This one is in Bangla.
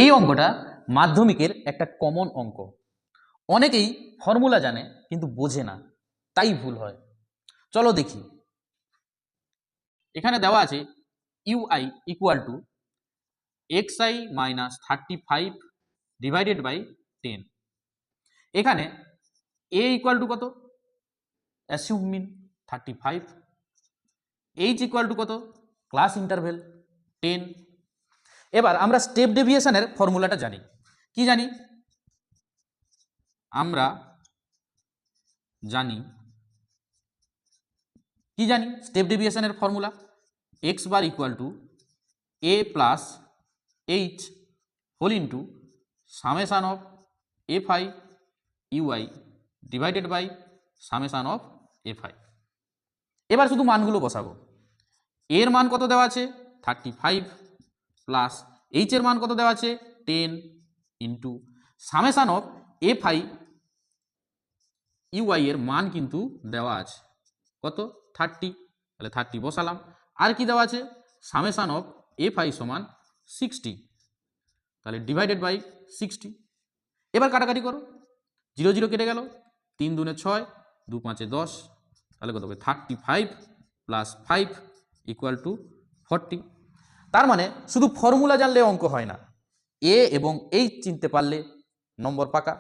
এই অঙ্কটা মাধ্যমিকের একটা কমন অঙ্ক। অনেকেই ফর্মুলা জানে কিন্তু বোঝে না, তাই ভুল হয়। চলো দেখি। এখানে দেওয়া আছে u i equal to xi minus 35 divided by 10। এখানে a ইকুয়াল টু কত, assume mean 35, h equal to কত, ক্লাস ইন্টারভেল 10। এবার আমরা স্টেপ ডেভিয়েশনের ফর্মুলাটা জানি। কি জানি? আমরা জানি কি জানি স্টেপ ডেভিয়েশনের formula X bar equal to A plus H whole into summation of F I U I divided by summation of F I. এবার শুধু মানগুলো বসাবো। এর মান কত দেওয়া আছে 35 প্লাস এইচের মান কত দেওয়া আছে 10 into summation of F I u i এর মান কিন্তু দেওয়া আছে কত 30, তাহলে 30 বসালাম। আর কি দেওয়া আছে সামেশান অফ এফ আই সমান 60, তাহলে ডিভাইডেড বাই 60। এবার কাটাকাটি করো, 0 0 কেটে গেল, 3 দুনে 6, 2 5 10, তাহলে কত হবে 35 প্লাস 5 ইকুয়াল টু 40। তার মানে শুধু ফর্মুলা জানলে অঙ্ক হয় না, এ এবং এইচ চিনতে পারলে নম্বর পাকা।